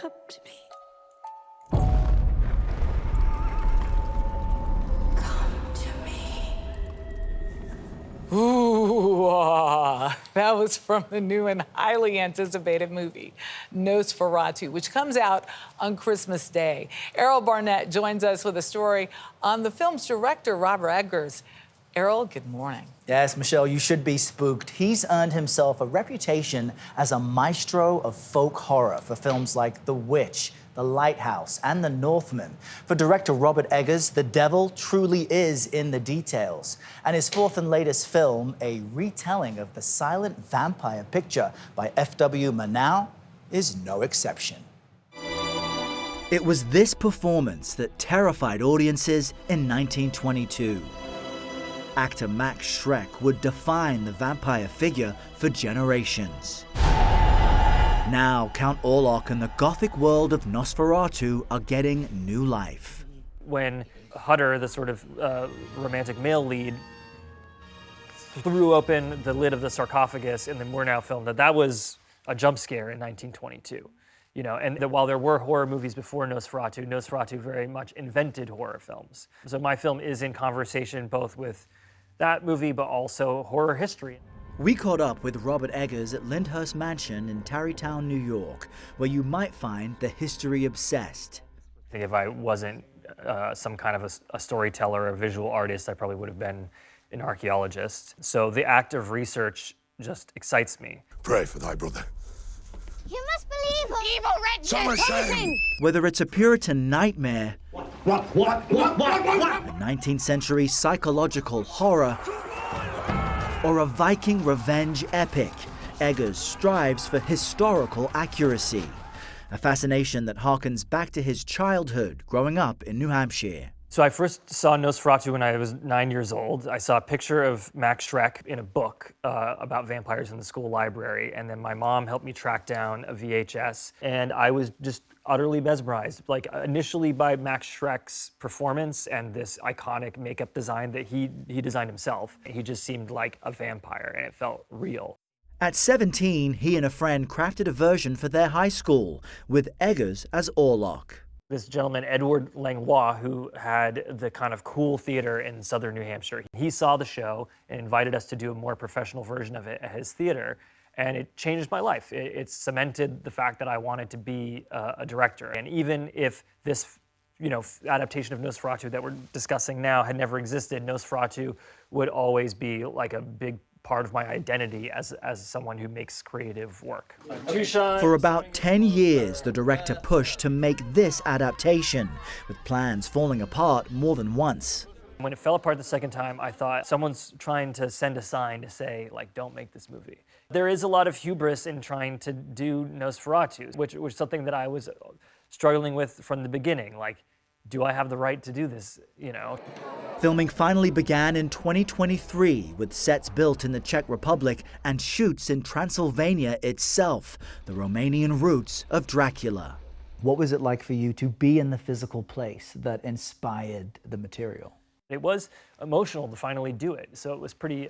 Come to me. Come to me. Ooh, that was from the new and highly anticipated movie, Nosferatu, which comes out on Christmas Day. Errol Barnett joins us with a story on the film's director, Robert Eggers. Errol, good morning. Yes, Michelle, you should be spooked. He's earned himself a reputation as a maestro of folk horror for films like The Witch, The Lighthouse, and The Northman. For director Robert Eggers, the devil truly is in the details. And his fourth and latest film, a retelling of the silent vampire picture by F.W. Murnau, is no exception. It was this performance that terrified audiences in 1922. Actor Max Schreck would define the vampire figure for generations. Now, Count Orlok and the gothic world of Nosferatu are getting new life. When Hutter, the sort of romantic male lead, threw open the lid of the sarcophagus in the Murnau film, that was a jump scare in 1922. You know, and while there were horror movies before Nosferatu, Nosferatu very much invented horror films. So my film is in conversation both with that movie, but also horror history. We caught up with Robert Eggers at Lyndhurst Mansion in Tarrytown, New York, where you might find the history-obsessed. I think if I wasn't some kind of a storyteller or a visual artist, I probably would have been an archaeologist. So the act of research just excites me. Pray for thy brother. You must believe her. Evil wretches! Some are saying. Whether it's a Puritan nightmare, What? a 19th century psychological horror, or a Viking revenge epic, Eggers strives for historical accuracy, a fascination that harkens back to his childhood growing up in New Hampshire. So I first saw Nosferatu when I was 9 years old. I saw a picture of Max Schreck in a book about vampires in the school library, and then my mom helped me track down a VHS, and I was just utterly mesmerized, like initially by Max Schreck's performance and this iconic makeup design that he designed himself. He just seemed like a vampire, and it felt real. At 17, he and a friend crafted a version for their high school, with Eggers as Orlok. This gentleman, Edward Langlois, who had the kind of cool theater in southern New Hampshire, he saw the show and invited us to do a more professional version of it at his theater. And it changed my life. It cemented the fact that I wanted to be a director. And even if this, adaptation of Nosferatu that we're discussing now had never existed, Nosferatu would always be like a big part of my identity as someone who makes creative work. For about 10 years, the director pushed to make this adaptation, with plans falling apart more than once. When it fell apart the second time, I thought someone's trying to send a sign to say, like, don't make this movie. There is a lot of hubris in trying to do Nosferatu, which was something that I was struggling with from the beginning. Like, do I have the right to do this, Filming finally began in 2023, with sets built in the Czech Republic and shoots in Transylvania itself, the Romanian roots of Dracula. What was it like for you to be in the physical place that inspired the material? It was emotional to finally do it, so it was pretty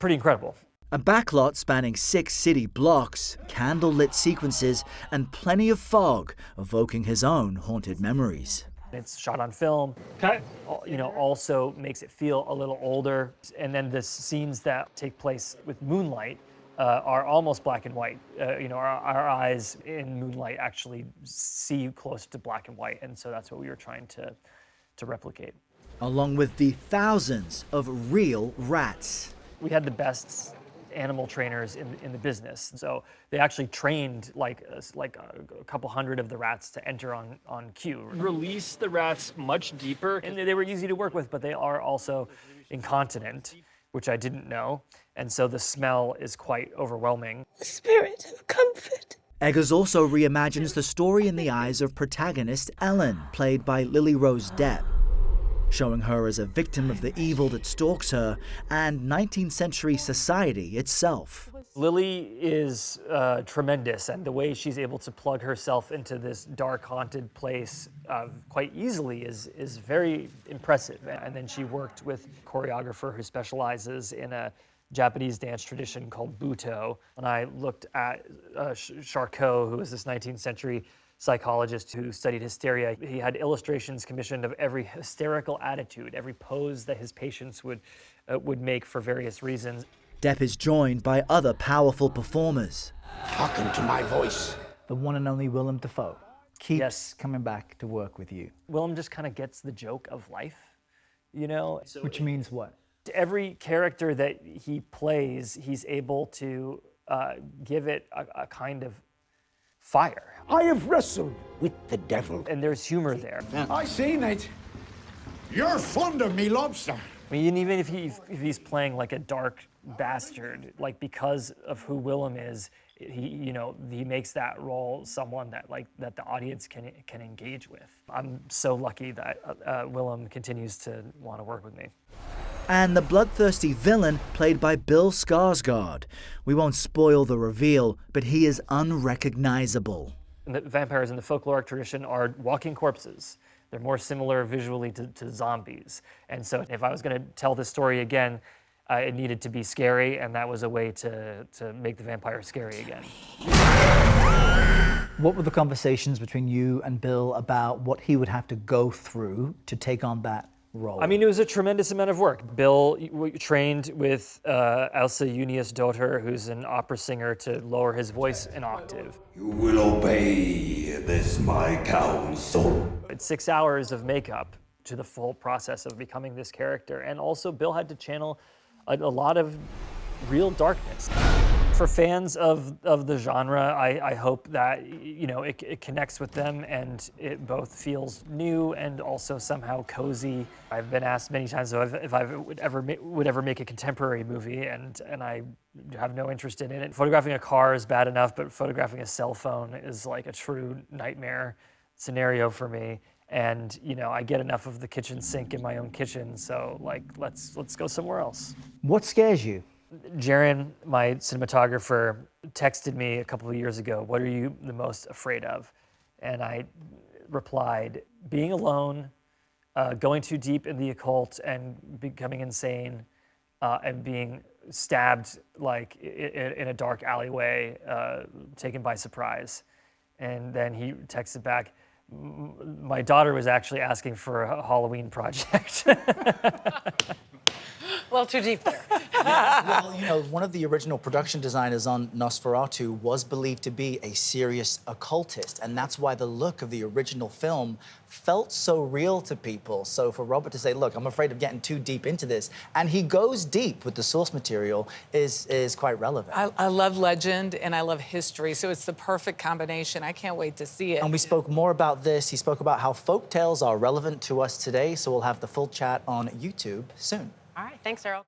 incredible. A backlot spanning 6 city blocks, candlelit sequences, and plenty of fog, evoking his own haunted memories. It's shot on film, also makes it feel a little older. And then the scenes that take place with moonlight are almost black and white. Our eyes in moonlight actually see close to black and white, and so that's what we were trying to replicate. Along with the thousands of real rats. We had the best animal trainers in the business. So they actually trained like a couple hundred of the rats to enter on cue. Release the rats much deeper, and they were easy to work with, but they are also incontinent, which I didn't know. And so the smell is quite overwhelming. A spirit of comfort. Eggers also reimagines the story in the eyes of protagonist Ellen, played by Lily Rose Depp, showing her as a victim of the evil that stalks her and 19th century society itself. Lily is tremendous, and the way she's able to plug herself into this dark, haunted place quite easily is very impressive. And then she worked with a choreographer who specializes in a Japanese dance tradition called Buto. And I looked at Charcot, who was this 19th century psychologist who studied hysteria. He had illustrations commissioned of every hysterical attitude, every pose that his patients would make for various reasons. Depp is joined by other powerful performers. Hearken to my voice. The one and only Willem Dafoe keeps Yes. coming back to work with you. Willem just kind of gets the joke of life, you know? Which means what? Every character that he plays, he's able to give it a kind of fire. I have wrestled with the devil. And there's humor there. I seen it. You're fond of me, lobster. I mean, even if he's playing like a dark bastard, like because of who Willem is, he makes that role someone that the audience can engage with. I'm so lucky that Willem continues to want to work with me. And the bloodthirsty villain played by Bill Skarsgård. We won't spoil the reveal, but he is unrecognizable. And the vampires in the folkloric tradition are walking corpses. They're more similar visually to zombies. And so if I was going to tell this story again, it needed to be scary, and that was a way to make the vampire scary again. What were the conversations between you and Bill about what he would have to go through to take on that role? I mean, it was a tremendous amount of work. Bill trained with Elsa Juniusdottir, who's an opera singer, to lower his voice an octave. You will obey this my counsel. It's 6 hours of makeup to the full process of becoming this character. And also Bill had to channel a lot of real darkness. For fans of the genre, I hope that it connects with them and it both feels new and also somehow cozy. I've been asked many times if I would ever make a contemporary movie, and I have no interest in it. Photographing a car is bad enough, but photographing a cell phone is like a true nightmare scenario for me. And I get enough of the kitchen sink in my own kitchen, so like let's go somewhere else. What scares you? Jaron, my cinematographer, texted me a couple of years ago, "What are you the most afraid of?" And I replied, being alone, going too deep in the occult and becoming insane, and being stabbed like in a dark alleyway, taken by surprise. And then he texted back, "My daughter was actually asking for a Halloween project." Well, too deep there. Well, one of the original production designers on Nosferatu was believed to be a serious occultist, and that's why the look of the original film felt so real to people. So for Robert to say, look, I'm afraid of getting too deep into this, and he goes deep with the source material is quite relevant. I love legend and I love history, so it's the perfect combination. I can't wait to see it. And we spoke more about this. He spoke about how folk tales are relevant to us today, so we'll have the full chat on YouTube soon. All right, thanks, Errol.